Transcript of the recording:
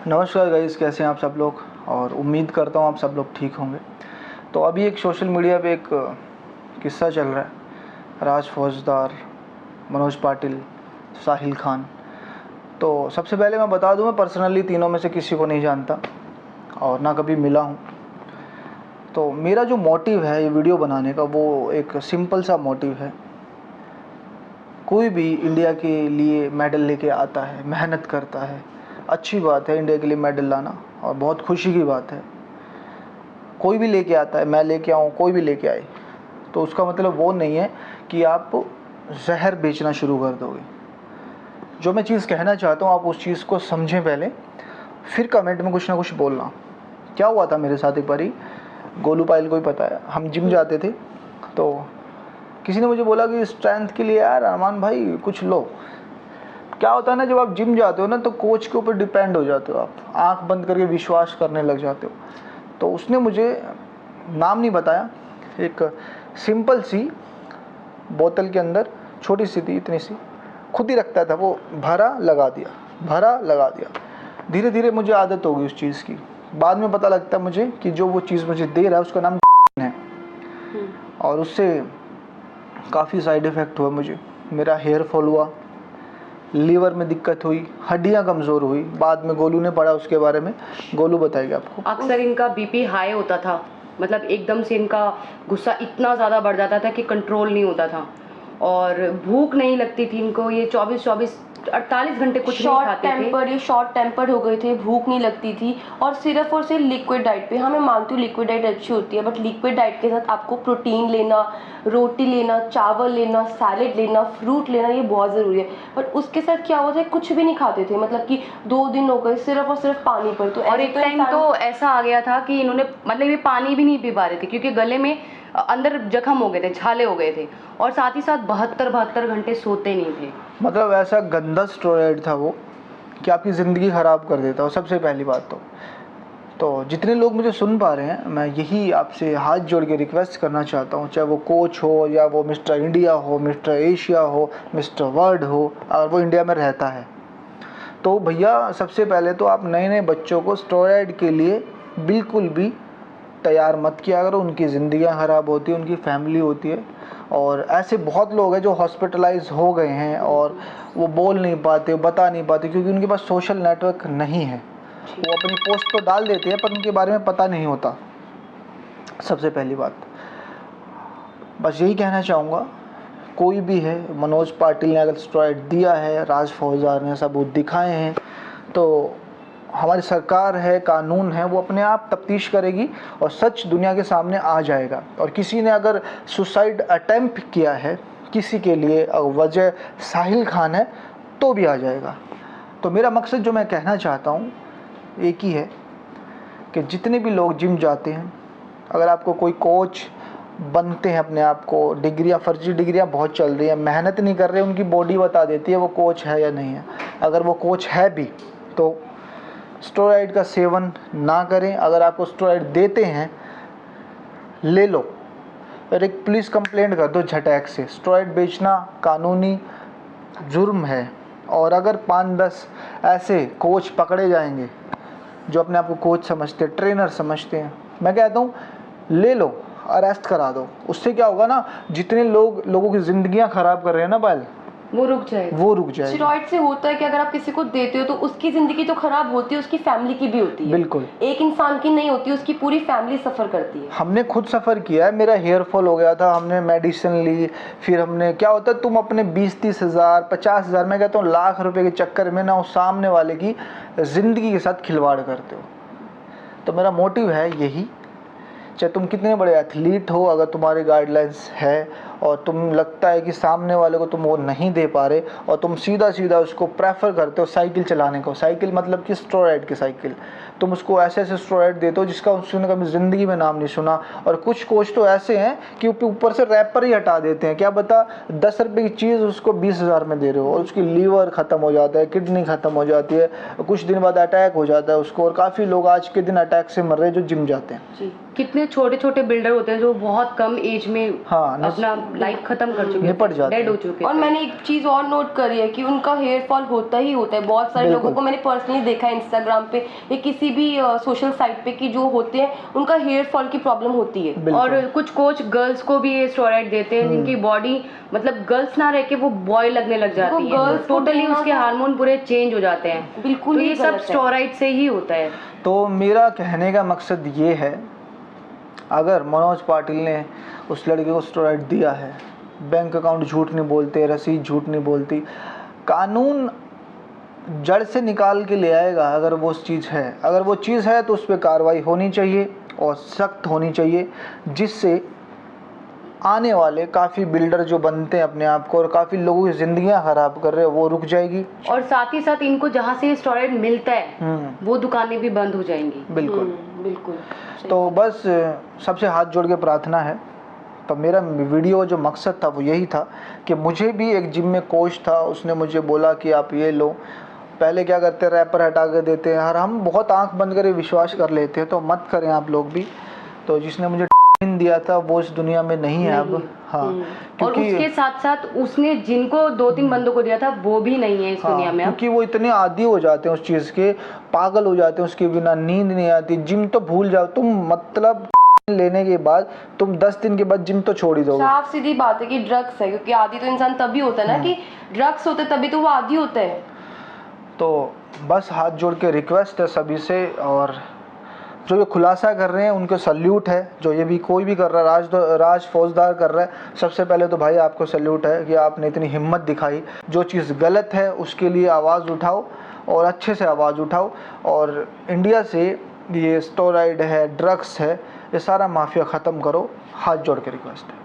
नमस्कार गाइस, कैसे हैं आप सब लोग। और उम्मीद करता हूँ आप सब लोग ठीक होंगे। तो अभी एक सोशल मीडिया पे एक किस्सा चल रहा है, राज फौजदार, मनोज पाटिल, साहिल खान। तो सबसे पहले मैं बता दूं, मैं पर्सनली तीनों में से किसी को नहीं जानता और ना कभी मिला हूं। तो मेरा जो मोटिव है ये वीडियो बनाने का, वो एक सिंपल सा मोटिव है। कोई भी इंडिया के लिए मेडल लेके आता है, मेहनत करता है, अच्छी बात है इंडिया के लिए मेडल लाना और बहुत खुशी की बात है। कोई भी लेके आता है, मैं लेके आऊँ, कोई भी लेके आए, तो उसका मतलब वो नहीं है कि आप जहर बेचना शुरू कर दोगे। जो मैं चीज़ कहना चाहता हूँ आप उस चीज़ को समझें पहले, फिर कमेंट में कुछ ना कुछ बोलना। क्या हुआ था मेरे साथ एक बारी, गोलू पायल को ही पता है, हम जिम जाते थे। तो किसी ने मुझे बोला कि स्ट्रेंथ के लिए यार अरमान भाई कुछ लो। क्या होता है ना, जब आप जिम जाते हो ना तो कोच के ऊपर डिपेंड हो जाते हो, आप आंख बंद करके विश्वास करने लग जाते हो। तो उसने मुझे नाम नहीं बताया, एक सिंपल सी बोतल के अंदर छोटी सी थी, इतनी सी, खुद ही रखता था वो, भरा लगा दिया, भरा लगा दिया। धीरे धीरे मुझे आदत हो गई उस चीज़ की। बाद में पता लगता मुझे कि जो वो चीज़ मुझे दे रहा है उसका नाम है, और उससे काफ़ी साइड इफ़ेक्ट हुआ मुझे। मेरा हेयर फॉल हुआ, लीवर में दिक्कत हुई, हड्डियां कमज़ोर हुई। बाद में गोलू ने पढ़ा उसके बारे में, गोलू बताएगा आपको। अक्सर इनका बीपी हाई होता था, मतलब एकदम से इनका गुस्सा इतना ज़्यादा बढ़ जाता था कि कंट्रोल नहीं होता था, और भूख नहीं लगती थी इनको। ये 48 घंटे कुछ नहीं खाते थे। ये शॉर्ट टेम्पर्ड हो गए थे, भूख नहीं लगती थी, और सिर्फ लिक्विड डाइट पे। हाँ, मैं मानती हूँ लिक्विड डाइट अच्छी होती है, बट लिक्विड डाइट के साथ आपको प्रोटीन लेना, रोटी लेना, चावल लेना, सैलेड लेना, फ्रूट लेना, ये बहुत ज़रूरी है। बट उसके साथ क्या हुआ था, कुछ भी नहीं खाते थे, मतलब कि 2 दिन हो गए सिर्फ और सिर्फ पानी पर। तो और एक टाइम तो ऐसा आ गया था कि इन्होंने, मतलब ये पानी भी नहीं पी पा रहे थे क्योंकि गले में अंदर जख्म हो गए थे, छाले हो गए थे, और साथ ही साथ 72 घंटे सोते नहीं थे। मतलब ऐसा गंदा स्टेरॉइड था वो कि आपकी ज़िंदगी ख़राब कर देता हो। सबसे पहली बात तो जितने लोग मुझे सुन पा रहे हैं, मैं यही आपसे हाथ जोड़ के रिक्वेस्ट करना चाहता हूँ, चाहे वो कोच हो या वो मिस्टर इंडिया हो, मिस्टर एशिया हो, मिस्टर वर्ल्ड हो, अगर वो इंडिया में रहता है तो भैया सबसे पहले तो आप नए नए बच्चों को स्टेरॉइड के लिए बिल्कुल भी तैयार मत किया करो। उनकी ज़िंदगियाँ ख़राब होती है, उनकी फैमिली होती है। और ऐसे बहुत लोग हैं जो हॉस्पिटलाइज हो गए हैं और वो बोल नहीं पाते, बता नहीं पाते, क्योंकि उनके पास सोशल नेटवर्क नहीं है। वो अपनी पोस्ट तो डाल देते हैं पर उनके बारे में पता नहीं होता। सबसे पहली बात बस यही कहना चाहूँगा, कोई भी है, मनोज पाटिल ने अगर स्टेरॉइड दिया है, राज फौजदार ने सबूत दिखाए हैं, तो हमारी सरकार है, कानून है, वो अपने आप तफ्तीश करेगी और सच दुनिया के सामने आ जाएगा। और किसी ने अगर सुसाइड अटेम्प्ट किया है किसी के लिए, वजह साहिल खान है, तो भी आ जाएगा। तो मेरा मकसद जो मैं कहना चाहता हूँ एक ही है कि जितने भी लोग जिम जाते हैं, अगर आपको कोई कोच बनते हैं अपने आप को, डिग्रियां, फर्जी डिग्रियां बहुत चल रही हैं, मेहनत नहीं कर रहे, उनकी बॉडी बता देती है वो कोच है या नहीं है। अगर वो कोच है भी तो स्टेरॉइड का सेवन ना करें। अगर आपको स्टेरॉइड देते हैं ले लो, और एक पुलिस कंप्लेंट कर दो झटैक से। स्टेरॉइड बेचना कानूनी जुर्म है। और अगर 5-10 ऐसे कोच पकड़े जाएंगे जो अपने आप को कोच समझते हैं, ट्रेनर समझते हैं, मैं कहता हूँ ले लो, अरेस्ट करा दो। उससे क्या होगा ना, जितने लोगों की ज़िंदगियाँ ख़राब कर रहे हैं ना पायल, वो रुक जाएगी। स्टेरॉइड से होता है कि अगर आप किसी को देते हो तो उसकी ज़िंदगी तो ख़राब होती है, उसकी फैमिली की भी होती है। बिल्कुल, एक इंसान की नहीं होती, उसकी पूरी फैमिली सफ़र करती है। हमने खुद सफ़र किया है। मेरा हेयर फॉल हो गया था, हमने मेडिसिन ली, फिर हमने, क्या होता है, तुम अपने 20-30 हज़ार 50 हज़ार, मैं कहता हूँ लाख रुपए के चक्कर में ना उस सामने वाले की ज़िंदगी के साथ खिलवाड़ करते हो। तो मेरा मोटिव है यही, चाहे तुम कितने बड़े एथलीट हो, अगर तुम्हारी गाइडलाइंस है और तुम लगता है कि सामने वाले को तुम वो नहीं दे पा रहे और तुम सीधा उसको प्रेफर करते हो साइकिल चलाने को, साइकिल मतलब कि स्टेरॉइड की साइकिल, तुम उसको ऐसे स्टेरॉइड देते हो जिसका उसने कभी ज़िंदगी में नाम नहीं सुना। और कुछ कोच तो ऐसे हैं कि ऊपर से रैपर ही हटा देते हैं, क्या बता 10 रुपये की चीज़ उसको 20 हज़ार में दे रहे हो, और उसकी लीवर ख़त्म हो जाता है, किडनी ख़त्म हो जाती है, कुछ दिन बाद अटैक हो जाता है उसको। और काफ़ी लोग आज के दिन अटैक से मर रहे हैं जो जिम जाते हैं। कितने छोटे छोटे बिल्डर होते हैं जो बहुत कम एज में हाँ, अपना लाइफ खत्म कर चुके निपट थे, जाते डेड हो हैं। चुके और थे। मैंने एक चीज और नोट करी है कि उनका हेयर फॉल होता ही होता है। बहुत सारे बिल्कुल। लोगों को मैंने पर्सनली देखा है इंस्टाग्राम पे या किसी भी सोशल साइट पे कि जो होते हैं उनका हेयर फॉल की प्रॉब्लम होती है। बिल्कुल। और कुछ कोच गर्ल्स को भी ये स्टेरॉइड देते हैं जिनकी बॉडी मतलब गर्ल्स ना रह के वो बॉय लगने लग जाती है, girls को टोटली देना उसके तो- हार्मोन पूरे चेंज हो जाते हैं। बिल्कुल तो ही ये सब गलत है। स्टेरॉइड से ही होता है। तो मेरा कहने का मकसद ये है, अगर मनोज पाटिल ने उस लड़के को स्टेरॉइड दिया है, बैंक अकाउंट झूठ नहीं बोलते, रसीद झूठ नहीं बोलती, कानून जड़ से निकाल के ले आएगा। अगर वो चीज़ है, अगर वो चीज़ है तो उस पर कार्रवाई होनी चाहिए और सख्त होनी चाहिए, जिससे आने वाले काफ़ी बिल्डर जो बनते हैं अपने आप को और काफ़ी लोगों की ज़िंदगियां खराब कर रहे हैं वो रुक जाएगी। और साथ ही साथ इनको जहाँ से स्टेरॉइड मिलता है वो दुकानें भी बंद हो जाएंगी। बिल्कुल। बिल्कुल। तो बस सबसे हाथ जोड़ के प्रार्थना है। तो मेरा वीडियो जो मकसद था वो यही था कि मुझे भी एक जिम में कोच था, उसने मुझे बोला कि आप ये लो। पहले क्या करते, रैपर हटा के देते हैं और हम बहुत आंख बंद करके विश्वास कर लेते हैं, तो मत करें आप लोग भी। तो जिसने मुझे दिया था वो इस दुनिया में नहीं है अब। हाँ, और उसके साथ साथ उसने जिनको 2-3 बंदों को दिया था वो भी नहीं है इस दुनिया में अब। क्योंकि वो इतने आदी हो जाते हैं उस चीज़ के, पागल हो जाते हैं उसके बिना, नींद नहीं आती। जिम तो भूल जाओ तुम, मतलब लेने के बाद तुम 10 दिन के बाद जिम तो छोड़ ही दोगे। साफ सीधी बात है कि ड्रग्स है, क्योंकि आदी तो इंसान तभी होता है ना कि ड्रग्स होते तभी तो वो आदी होता है। तो बस हाथ जोड़ के रिक्वेस्ट है सभी से, और जो ये खुलासा कर रहे हैं उनको सल्यूट है। जो ये भी कोई भी कर रहा है, राज फौजदार कर रहा है, सबसे पहले तो भाई आपको सल्यूट है कि आपने इतनी हिम्मत दिखाई। जो चीज़ गलत है उसके लिए आवाज़ उठाओ और अच्छे से आवाज़ उठाओ, और इंडिया से ये स्टेरॉइड है, ड्रग्स है, ये सारा माफिया ख़त्म करो। हाथ जोड़ के रिक्वेस्ट है।